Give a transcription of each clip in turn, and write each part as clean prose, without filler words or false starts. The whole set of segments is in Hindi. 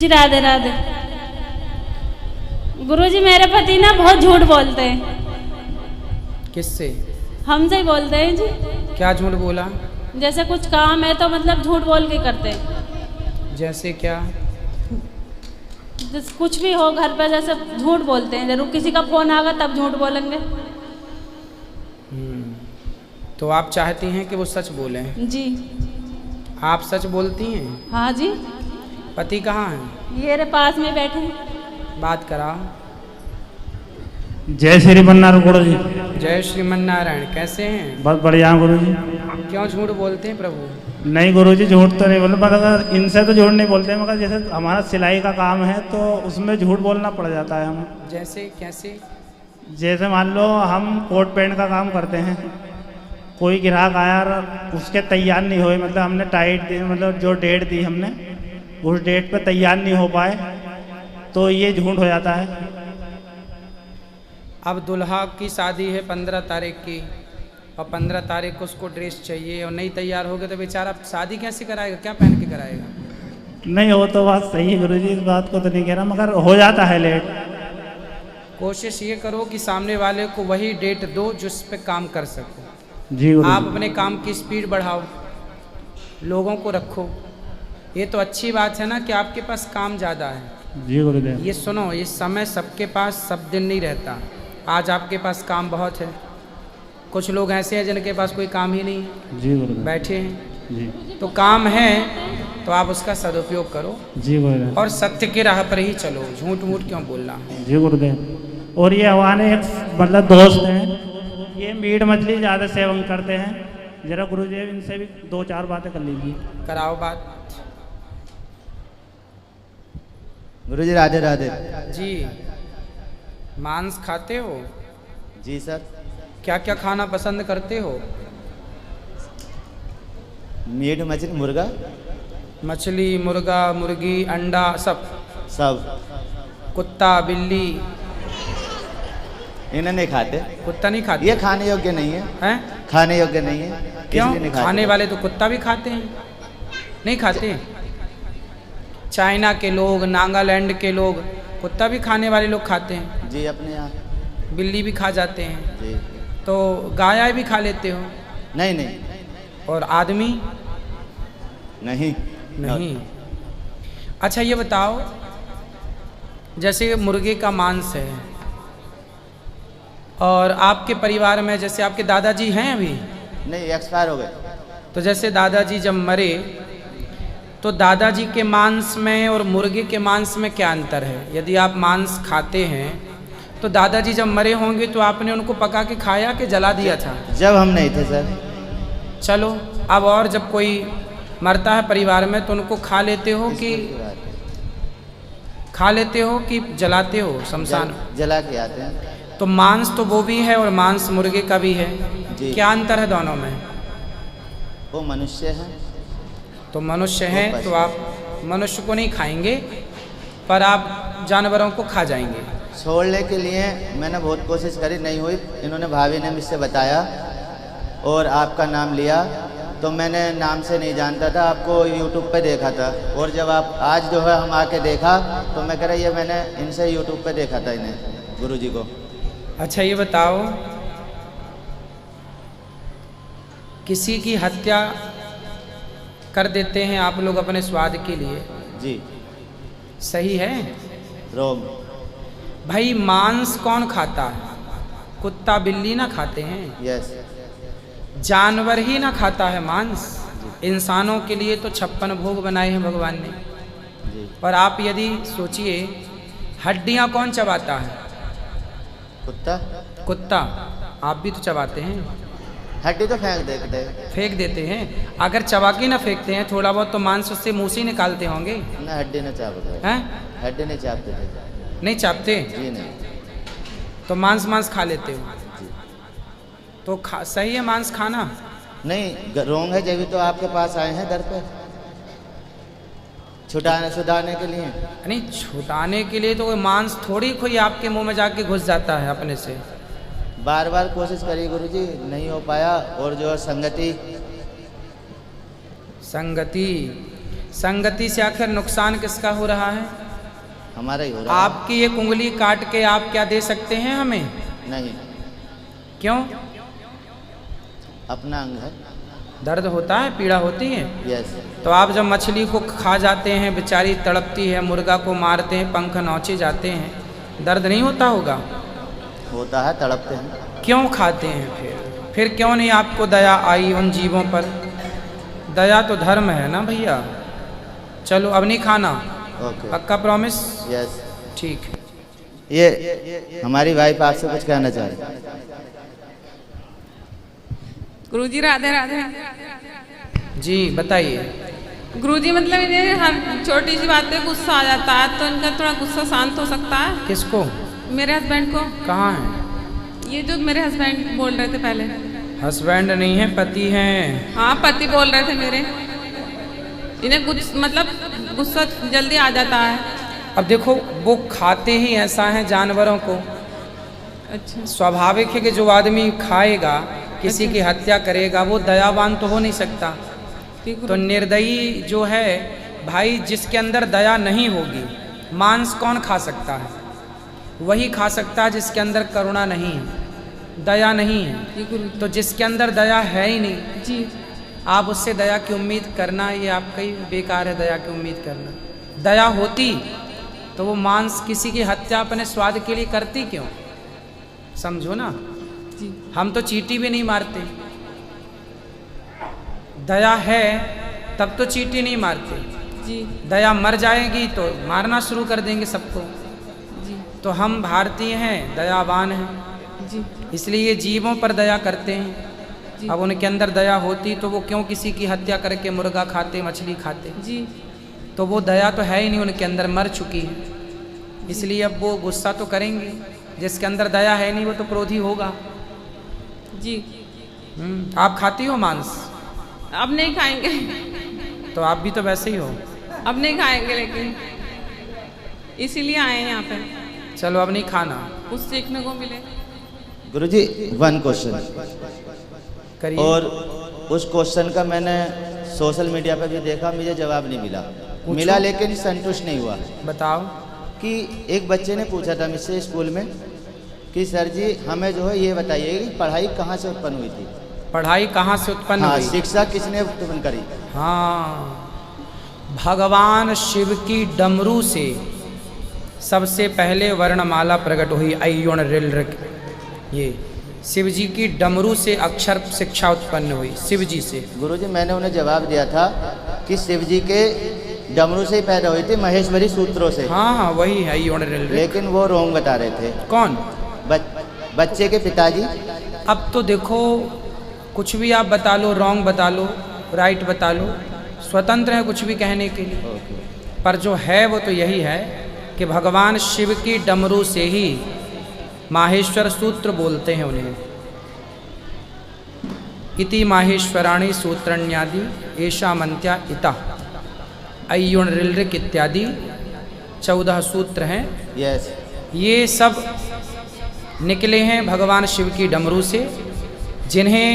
जी राधे राधे। गुरुजी मेरे पति ना बहुत झूठ बोलते हैं। किससे? हमसे ही बोलते हैं जी। क्या झूठ बोला? जैसे कुछ काम है तो मतलब झूठ बोल के करते हैं। जैसे क्या? जैसे कुछ भी हो घर पे जैसे झूठ बोलते हैं, जरूर किसी का फोन आगा तब झूठ बोलेंगे। तो आप चाहती हैं कि वो सच बोलें? जी। आप सच बोलती हैं? हाँ जी। पति कहाँ है? ये रे पास में बैठे हैं। बात कराओ। जय श्रीमन्नारायण गुरु जी। जय श्रीमन नारायण। कैसे हैं? बहुत बढ़िया गुरु जी। क्यों झूठ बोलते हैं प्रभु? नहीं गुरु जी, झूठ तो नहीं बोलते, मगर इनसे तो झूठ नहीं बोलते, मगर जैसे हमारा सिलाई का काम है तो उसमें झूठ बोलना पड़ जाता है हम। जैसे कैसे? जैसे मान लो हम कोट पैंट का काम करते हैं, कोई ग्राहक आया और उसके तैयार नहीं हुए, मतलब हमने टाइट दी, मतलब जो डेट दी हमने उस डेट पे तैयार नहीं हो पाए, तो ये झूठ हो जाता है। अब दुल्हा की शादी है 15 तारीख की और 15 तारीख को उसको ड्रेस चाहिए और नहीं तैयार हो गया तो बेचारा शादी कैसे कराएगा? क्या पहन के कराएगा? नहीं हो तो बात सही है गुरु जी, इस बात को तो नहीं कह रहा, मगर हो जाता है लेट। कोशिश ये करो कि सामने वाले को वही डेट दो जिस पे काम कर सको। जी गुरु आप जी। अपने काम की स्पीड बढ़ाओ, लोगों को रखो। ये तो अच्छी बात है ना कि आपके पास काम ज़्यादा है। जी गुरुदेव। ये सुनो, ये समय सबके पास सब दिन नहीं रहता। आज आपके पास काम बहुत है, कुछ लोग ऐसे हैं जिनके पास कोई काम ही नहीं है, जी गुरुदेव। बैठे हैं। जी तो काम है तो आप उसका सदुपयोग करो जी गुरुदेव। और सत्य की राह पर ही चलो। झूठ मूठ क्यों बोलना? जी गुरुदेव। और ये हमारे एक मतलब दोस्त हैं, ये मीट मछली ज़्यादा सेवन करते हैं, जरा गुरुदेव इनसे भी 2-4 बातें कर लीजिए। कराओ बात। गुरुजी राधे राधे। जी, मांस खाते हो? जी सर। क्या क्या खाना पसंद करते हो? मीट मछली मुर्गा मछली, मुर्गा, मुर्गी, अंडा, सब? सब। कुत्ता, बिल्ली? इन्हें नहीं खाते। कुत्ता नहीं खाते? ये खाने योग्य नहीं है। हैं? खाने योग्य नहीं है। क्यों? इसलिए नहीं खाते। खाने वाले तो कुत्ता भी खाते हैं। नहीं खाते? चाइना के लोग, नागालैंड के लोग कुत्ता भी खाने वाले लोग खाते हैं। जी अपने यहाँ। बिल्ली भी खा जाते हैं। जी। तो गाय भी खा लेते हो? नहीं नहीं और आदमी? नहीं नहीं। अच्छा ये बताओ, जैसे मुर्गे का मांस है और आपके परिवार में जैसे आपके दादाजी हैं अभी? नहीं, एक्सपायर हो गए। तो जैसे दादाजी जब मरे तो दादाजी के मांस में और मुर्गे के मांस में क्या अंतर है? यदि आप मांस खाते हैं तो दादाजी जब मरे होंगे तो आपने उनको पका के खाया कि जला दिया था? जब हम नहीं थे सर। चलो, अब और जब कोई मरता है परिवार में तो उनको खा लेते हो कि जलाते हो शमशान? जला के आते हैं। तो मांस तो वो भी है और मांस मुर्गे का भी है। जी। क्या अंतर है दोनों में? वो मनुष्य है। तो मनुष्य हैं तो आप मनुष्य को नहीं खाएंगे पर आप जानवरों को खा जाएंगे। छोड़ने के लिए मैंने बहुत कोशिश करी, नहीं हुई। इन्होंने भाभी ने मुझसे बताया और आपका नाम लिया, तो मैंने नाम से नहीं जानता था, आपको यूट्यूब पे देखा था। और जब आप आज जो है हम आके देखा तो मैं कह रहा ये मैंने इनसे यूट्यूब पे देखा था इन्हें, गुरुजी को। अच्छा ये बताओ, किसी की हत्या कर देते हैं आप लोग अपने स्वाद के लिए, जी। सही है? रोम। भाई मांस कौन खाता है? कुत्ता बिल्ली ना खाते हैं? यस। जानवर ही ना खाता है मांस। इंसानों के लिए तो 56 भोग बनाए हैं भगवान ने। जी। और आप यदि सोचिए, हड्डियां कौन चबाता है? कुत्ता। कुत्ता। आप भी तो चबाते हैं। हड्डी तो फेंक देते हैं। फेंक देते हैं। अगर चबा के ना फेंकते हैं थोड़ा बहुत तो मांस उससे मुंह से निकालते होंगे। ना हड्डी ने चापते। हैं? हड्डी नहीं चापते थे। नहीं चापते? जी नहीं। तो मांस खा लेते हो? तो सही है मांस खाना? नहीं, रोंग है, जब तो आपके पास आए हैं घर पे छुड़ाने के लिए। नहीं, छुटाने के लिए तो कोई मांस थोड़ी कोई आपके मुंह में जाके घुस जाता है अपने से। बार बार कोशिश करी गुरुजी, नहीं हो पाया। और जो संगति संगति संगति से आखिर नुकसान किसका हो रहा है? हमारा ही हो रहा है। आपकी एक उंगली काट के आप क्या दे सकते हैं हमें? नहीं, क्यों? अपना अंग है। दर्द होता है, पीड़ा होती है? यस। तो आप जब मछली को खा जाते हैं, बेचारी तड़पती है, मुर्गा को मारते हैं, पंख नोचे जाते हैं, दर्द नहीं होता होगा? होता है, तड़पते हैं। क्यों खाते हैं फिर क्यों नहीं आपको दया आई उन जीवों पर? दया तो धर्म है ना भैया। चलो अब नहीं खाना, ओके। पक्का प्रॉमिस? यस। ठीक। ये हमारी वाइफ आपसे कुछ कहना चाह रही है। गुरुजी राधे राधे। जी बताइए। गुरुजी मतलब इन्हें हर छोटी सी बात पे गुस्सा आ जाता है, तो इनका थोड़ा गुस्सा शांत हो सकता है? किसको? मेरे हस्बैंड को। कहाँ है? ये जो मेरे हस्बैंड बोल रहे थे पहले। हस्बैंड नहीं है, पति हैं। हाँ, पति बोल रहे थे मेरे। इन्हें मतलब गुस्सा जल्दी आ जाता है। अब देखो, वो खाते ही ऐसा है जानवरों को। अच्छा। स्वाभाविक है कि जो आदमी खाएगा, किसी की हत्या करेगा, वो दयावान तो हो नहीं सकता। तो निर्दयी जो है भाई, जिसके अंदर दया नहीं होगी, मांस कौन खा सकता है? वही खा सकता है जिसके अंदर करुणा नहीं है, दया नहीं है। तो जिसके अंदर दया है ही नहीं जी, आप उससे दया की उम्मीद करना, ये आपका ही बेकार है। दया की उम्मीद करना, दया होती तो वो मांस किसी की हत्या अपने स्वाद के लिए करती क्यों? समझो ना। जी। हम तो चींटी भी नहीं मारते। दया है तब तो चींटी नहीं मारते। जी। दया मर जाएगी तो मारना शुरू कर देंगे सबको। जी। तो हम भारतीय हैं, दयावान हैं, जी। इसलिए जीवों पर दया करते हैं। जी। अब उनके अंदर दया होती तो वो क्यों किसी की हत्या करके मुर्गा खाते, मछली खाते? जी। तो वो दया तो है ही नहीं, उनके अंदर मर चुकी है। इसलिए अब वो गुस्सा तो करेंगे। जिसके अंदर दया है नहीं वो तो क्रोधी होगा। जी। आप खाती हो मांस? अब नहीं खाएंगे। तो आप भी तो वैसे ही हो। अब नहीं खाएंगे, लेकिन इसीलिए आए हैं यहाँ पे। चलो अब नहीं खाना। कुछ सीखने को मिले। गुरुजी, वन क्वेश्चन करिए। और उस क्वेश्चन का मैंने सोशल मीडिया पर भी देखा, मुझे जवाब नहीं मिला लेकिन संतुष्ट नहीं हुआ। बताओ। कि एक बच्चे ने पूछा था मुझसे स्कूल में कि सर जी हमें जो है ये बताइए कि पढ़ाई कहाँ से उत्पन्न हुई थी? पढ़ाई कहाँ से उत्पन्न हाँ, हुई? शिक्षा किसने उत्पन्न करी? हाँ, भगवान शिव की डमरू से सबसे पहले वर्णमाला प्रकट हुई। अय्योण रिल रक, ये शिव जी की डमरू से अक्षर शिक्षा उत्पन्न हुई, शिव जी से। गुरुजी, मैंने उन्हें जवाब दिया था कि शिव जी के डमरू से ही पैदा हुई थी, महेश्वरी सूत्रों से। हाँ हाँ, वही है अय्योण रिल रक। लेकिन वो रोंग बता रहे थे। कौन? बच्चे के पिताजी। अब तो देखो, कुछ भी आप बता लो, रॉन्ग बता लो, राइट बता लो, स्वतंत्र है कुछ भी कहने के लिए। पर जो है वो तो यही है कि भगवान शिव की डमरू से ही माहेश्वर सूत्र बोलते हैं उन्हें। इति माहेश्वराणी सूत्रण्यादि एषा मंत्या इता अय्योण रिलृक इत्यादि 14 सूत्र हैं। यस। ये सब निकले हैं भगवान शिव की डमरू से, जिन्हें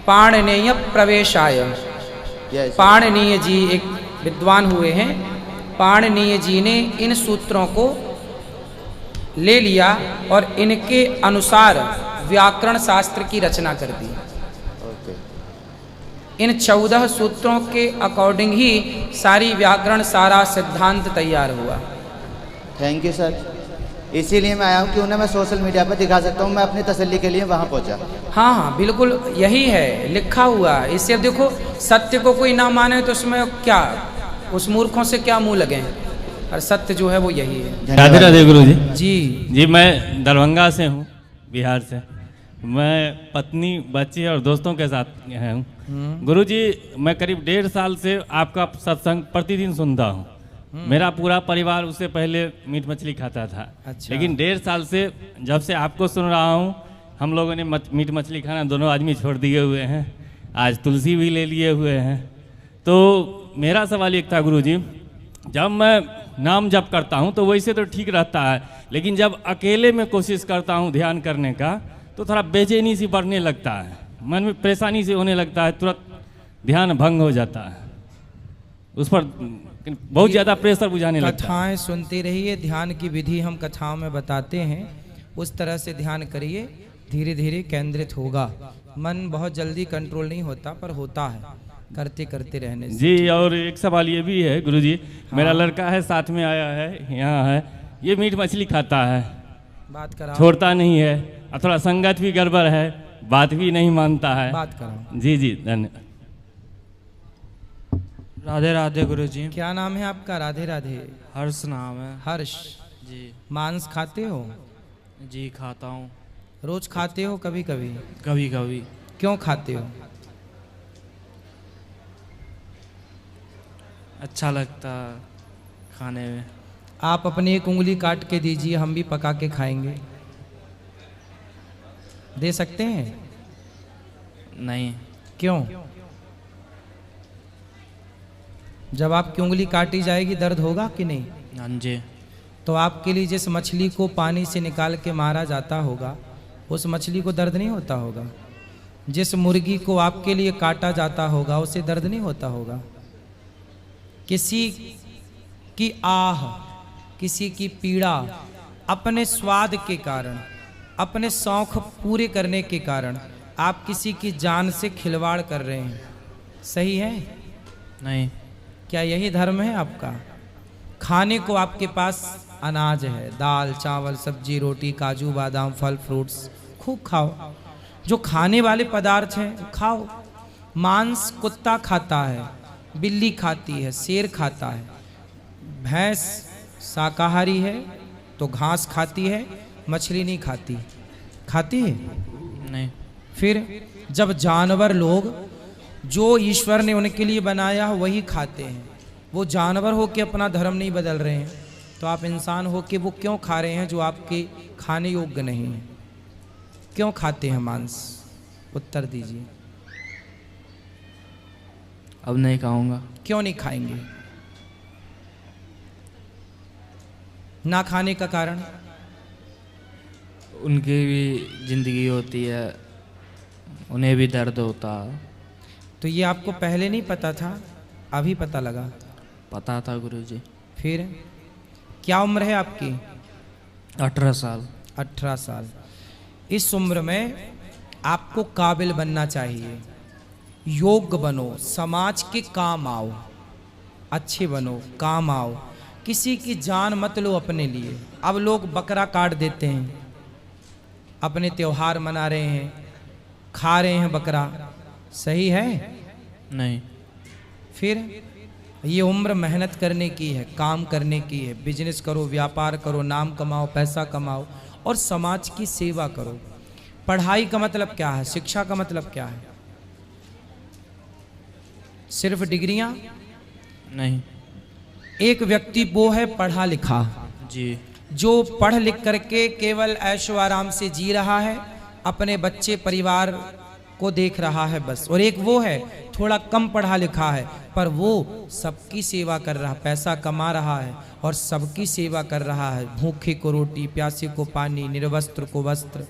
पाणिनीय प्रवेशाय, पाणिनीय जी एक विद्वान हुए हैं, पाणिनीय जी ने इन सूत्रों को ले लिया और इनके अनुसार व्याकरण शास्त्र की रचना कर दी। इन 14 सूत्रों के अकॉर्डिंग ही सारी व्याकरण, सारा सिद्धांत तैयार हुआ। Thank you sir. इसीलिए मैं आया हूँ कि उन्हें मैं सोशल मीडिया पर दिखा सकता हूँ। मैं अपनी तसल्ली के लिए वहाँ पहुँचा। हाँ हाँ, बिल्कुल यही है, लिखा हुआ। इससे अब देखो, सत्य को कोई ना माने तो उसमें क्या, उस मूर्खों से क्या मुंह लगे, और सत्य जो है वो यही है। राधे राधे गुरु जी। जी मैं दरभंगा से हूँ, बिहार से। मैं पत्नी, बच्ची और दोस्तों के साथ हूँ। गुरु जी, मैं करीब 1.5 साल से आपका सत्संग प्रतिदिन सुनता हूँ। मेरा पूरा परिवार उससे पहले मीट मछली खाता था। अच्छा। लेकिन 1.5 साल से जब से आपको सुन रहा हूँ, हम लोगों ने मीट मछली खाना दोनों आदमी छोड़ दिए हुए हैं। आज तुलसी भी ले लिए हुए हैं। तो मेरा सवाल एक था गुरु जी, जब मैं नाम जप करता हूँ तो वैसे तो ठीक रहता है, लेकिन जब अकेले में कोशिश करता हूँ ध्यान करने का तो थोड़ा बेचैनी सी बढ़ने लगता है, मन में परेशानी से होने लगता है, तुरंत ध्यान भंग हो जाता है। उस पर बहुत ज़्यादा प्रेशर बुझाने लगता है। कथाएं सुनते रहिए, ध्यान की विधि हम कथाओं में बताते हैं, उस तरह से ध्यान करिए, धीरे धीरे केंद्रित होगा। मन बहुत जल्दी कंट्रोल नहीं होता, पर होता है करते करते रहने से। जी, और एक सवाल ये भी है गुरुजी, मेरा लड़का है साथ में आया है, यहाँ है, ये मीट मछली खाता है, बात कराओ। छोड़ता नहीं है, और थोड़ा संगत भी गड़बड़ है, बात भी नहीं मानता है। बात कराओ। जी जी, धन्यवाद। राधे राधे गुरुजी। क्या नाम है आपका? राधे राधे। हर्ष नाम है। हर्ष। जी मांस खाते हो? जी खाता हूँ। रोज खाते हो? कभी कभी? कभी कभी। क्यों खाते हो? अच्छा लगता है खाने में। आप अपनी एक उंगली काट के दीजिए, हम भी पका के खाएंगे। दे सकते हैं? नहीं। क्यों? जब आपकी उंगली काटी जाएगी दर्द होगा कि नहीं? हाँ जी। तो आपके लिए जिस मछली को पानी से निकाल के मारा जाता होगा, उस मछली को दर्द नहीं होता होगा? जिस मुर्गी को आपके लिए काटा जाता होगा, उसे दर्द नहीं होता होगा? किसी की आह, किसी की पीड़ा अपने स्वाद के कारण, अपने शौक पूरे करने के कारण आप किसी की जान से खिलवाड़ कर रहे हैं, सही है? नहीं। क्या यही धर्म है आपका? खाने को आपके पास अनाज है, दाल चावल सब्जी रोटी काजू बादाम फल फ्रूट्स, खूब खाओ। जो खाने वाले पदार्थ हैं खाओ। मांस कुत्ता खाता है, बिल्ली खाती है, शेर खाता है, भैंस शाकाहारी है तो घास खाती है, मछली नहीं खाती। खाती है? नहीं। फिर जब जानवर लोग जो ईश्वर ने उनके लिए बनाया वही खाते हैं, वो जानवर हो के अपना धर्म नहीं बदल रहे हैं, तो आप इंसान हो के वो क्यों खा रहे हैं जो आपके खाने योग्य नहीं है? क्यों खाते हैं मांस? उत्तर दीजिए। अब नहीं खाऊंगा। क्यों नहीं खाएंगे? ना खाने का कारण? उनकी भी जिंदगी होती है, उन्हें भी दर्द होता है। तो ये आपको पहले नहीं पता था, अभी पता लगा? पता था गुरुजी। फिर क्या उम्र है आपकी? 18 साल। 18 साल। इस उम्र में आपको काबिल बनना चाहिए, योग्य बनो, समाज के काम आओ, अच्छे बनो, काम आओ। किसी की जान मत लो अपने लिए। अब लोग बकरा काट देते हैं, अपने त्योहार मना रहे हैं, खा रहे हैं बकरा, सही है? नहीं। फिर ये उम्र मेहनत करने की है, काम करने की है, बिजनेस करो, व्यापार करो, नाम कमाओ, पैसा कमाओ और समाज की सेवा करो। पढ़ाई का मतलब क्या है? शिक्षा का मतलब क्या है? सिर्फ डिग्रियां? नहीं। एक व्यक्ति वो है पढ़ा लिखा, जी। जो पढ़ लिख करके केवल ऐशो आराम से जी रहा है, अपने बच्चे परिवार को देख रहा है बस। और एक वो है थोड़ा कम पढ़ा लिखा है, पर वो सबकी सेवा कर रहा, पैसा कमा रहा है और सबकी सेवा कर रहा है। भूखे को रोटी, प्यासे को पानी, निर्वस्त्र को वस्त्र।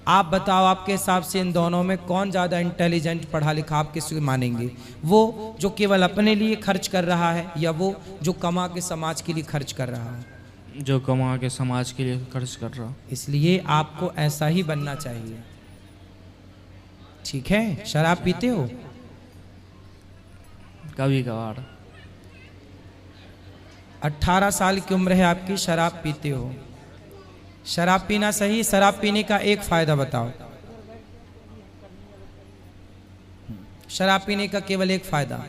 आप बताओ, आपके हिसाब से इन दोनों में कौन ज़्यादा इंटेलिजेंट पढ़ा लिखा आप किसको मानेंगे? वो जो केवल अपने लिए खर्च कर रहा है या वो जो कमा के समाज के लिए खर्च कर रहा है? जो कमा के समाज के लिए खर्च कर रहा। इसलिए आपको ऐसा ही बनना चाहिए, ठीक है? शराब पीते हो? कभी कभार। 18 साल की उम्र है आपकी, शराब पीते हो। शराब पीना सही? शराब पीने का एक फायदा बताओ। शराब पीने का केवल एक फायदा।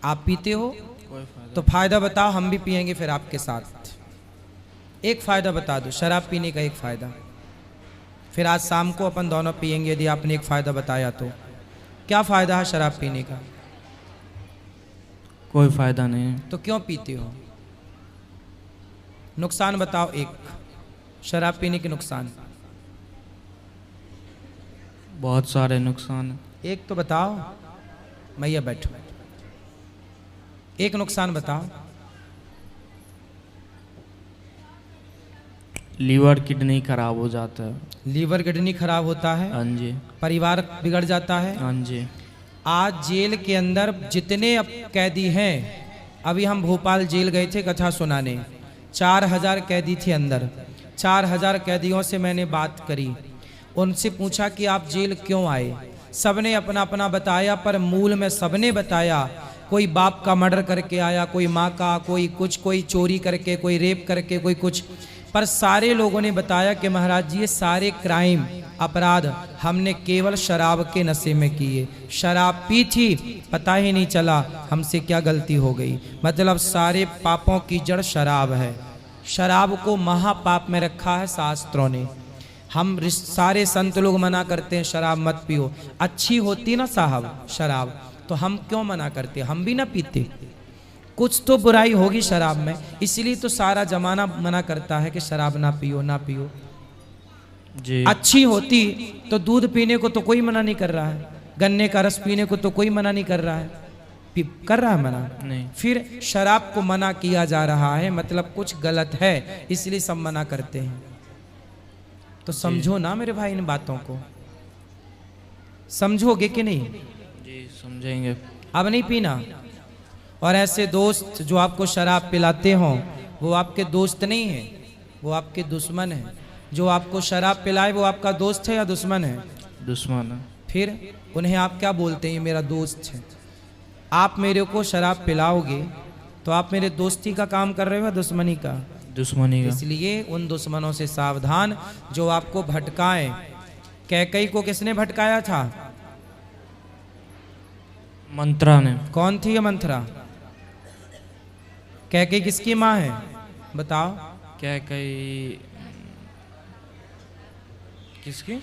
आप पीते हो तो फायदा बताओ, हम भी पिएंगे फिर आपके साथ। एक फायदा बता दो, शराब पीने का एक फायदा। फिर आज शाम को अपन दोनों पिएंगे यदि आपने एक फायदा बताया तो। क्या फायदा है शराब पीने का? कोई फायदा नहीं। तो क्यों पीते हो? नुकसान बताओ एक, शराब पीने के नुकसान। बहुत सारे नुकसान हैं। एक तो बताओ, मैया बैठो, एक नुकसान बताओ। लीवर किडनी खराब हो जाता है। लीवर किडनी खराब होता है, हाँ जी। परिवार बिगड़ जाता है। हाँ जी। आज जेल के अंदर जितने कैदी हैं, अभी हम भोपाल जेल गए थे कथा सुनाने, 4000 कैदी थे अंदर। 4000 कैदियों से मैंने बात करी, उनसे पूछा कि आप जेल क्यों आए। सबने अपना अपना बताया, पर मूल में सबने बताया कोई बाप का मर्डर करके आया, कोई माँ का, कोई कुछ, कोई चोरी करके, कोई रेप करके, कोई कुछ। पर सारे लोगों ने बताया कि महाराज जी ये सारे क्राइम, अपराध हमने केवल शराब के नशे में किए। शराब पी थी, पता ही नहीं चला हमसे क्या गलती हो गई। मतलब सारे पापों की जड़ शराब है। शराब को महापाप में रखा है शास्त्रों ने। हम सारे संत लोग मना करते हैं शराब मत पियो, अच्छी होती ना साहब शराब, तो हम क्यों मना करते, हम भी ना पीते। कुछ तो बुराई होगी शराब में, इसलिए तो सारा जमाना मना करता है कि शराब ना पियो ना पियो जी। अच्छी होती तो दूध पीने को तो कोई मना नहीं कर रहा है, गन्ने का रस पीने को तो कोई मना नहीं कर रहा है, कर रहा है मना नहीं। फिर शराब को मना किया जा रहा है, मतलब कुछ गलत है, इसलिए सब मना करते हैं। तो समझो ना मेरे भाई इन बातों को, समझोगे कि नहीं? जी समझेंगे। अब नहीं पीना। और ऐसे दोस्त जो आपको शराब पिलाते हों वो आपके दोस्त नहीं है, वो आपके दुश्मन है। जो आपको शराब पिलाए वो आपका दोस्त है या दुश्मन है? दुश्मन है। फिर उन्हें आप क्या बोलते हैं? ये मेरा दोस्त है। आप मेरे को शराब पिलाओगे तो आप मेरे दोस्ती का काम कर रहे हो या दुश्मनी का? दुश्मनी का। इसलिए उन दुश्मनों से सावधान जो आपको भटकाएं। कैकई को किसने भटकाया था? मंत्रा ने। कौन थी ये मंत्रा? कैकई किसकी माँ है बताओ? क्या कई किसकी?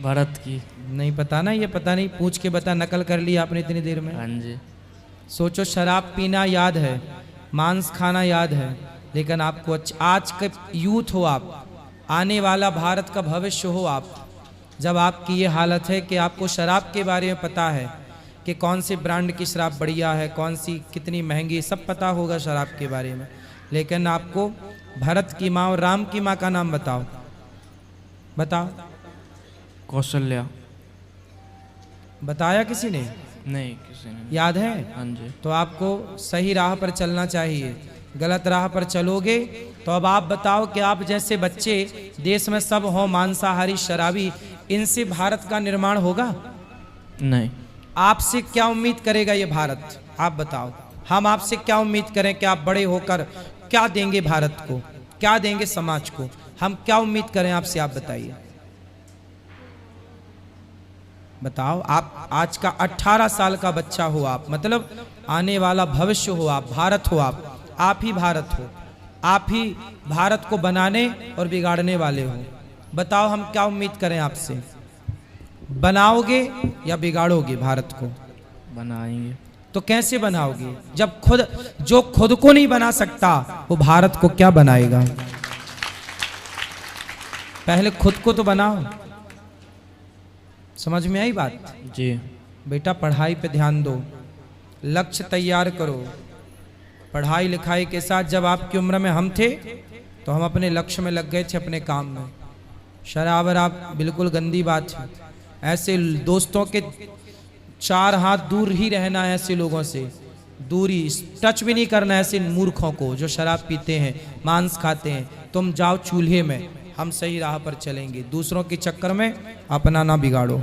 भरत की। नहीं पता ना, ये पता नहीं, पूछ के बता, नकल कर लिया आपने इतनी देर में। हाँ जी। सोचो, शराब पीना याद है, मांस खाना याद है, लेकिन आपको आज के यूथ हो आप, आने वाला भारत का भविष्य हो आप, जब आपकी ये हालत है कि आपको शराब के बारे में पता है कि कौन से ब्रांड की शराब बढ़िया है, कौन सी कितनी महंगी, सब पता होगा शराब के बारे में, लेकिन आपको भरत की माँ और राम की माँ का नाम बताओ, बताओ। कौशल्या। बताया किसी ने? नहीं, किसी ने। याद है? हाँ जी। तो आपको सही राह पर चलना चाहिए, गलत राह पर चलोगे तो अब आप बताओ कि आप जैसे बच्चे देश में सब हो मांसाहारी शराबी, इनसे भारत का निर्माण होगा? नहीं। आपसे क्या उम्मीद करेगा ये भारत? आप बताओ, हम आपसे क्या उम्मीद करें कि आप बड़े होकर क्या देंगे भारत को, क्या देंगे समाज को? हम क्या उम्मीद करें आपसे, आप बताइए, बताओ। आप आज का 18 साल का बच्चा हो आप, मतलब आने वाला भविष्य हो आप, भारत हो आप ही भारत हो, आप ही भारत को बनाने और बिगाड़ने वाले हो। बताओ हम क्या उम्मीद करें आपसे? बनाओगे या बिगाड़ोगे भारत को? बनाएंगे। तो कैसे बनाओगे जब जो खुद को नहीं बना सकता वो भारत को क्या बनाएगा? पहले खुद को तो बनाओ। समझ में आई बात? जी। बेटा पढ़ाई पे ध्यान दो, लक्ष्य तैयार करो। पढ़ाई लिखाई के साथ जब आपकी उम्र में हम थे तो हम अपने लक्ष्य में लग गए थे, अपने काम में। शराब वराब बिल्कुल गंदी बात है, ऐसे दोस्तों के 4 हाथ दूर ही रहना है, ऐसे लोगों से दूरी, टच भी नहीं करना है ऐसे मूर्खों को जो शराब पीते हैं, मांस खाते हैं। तुम जाओ चूल्हे में, हम सही राह पर चलेंगे, दूसरों के चक्कर में अपना ना बिगाड़ो।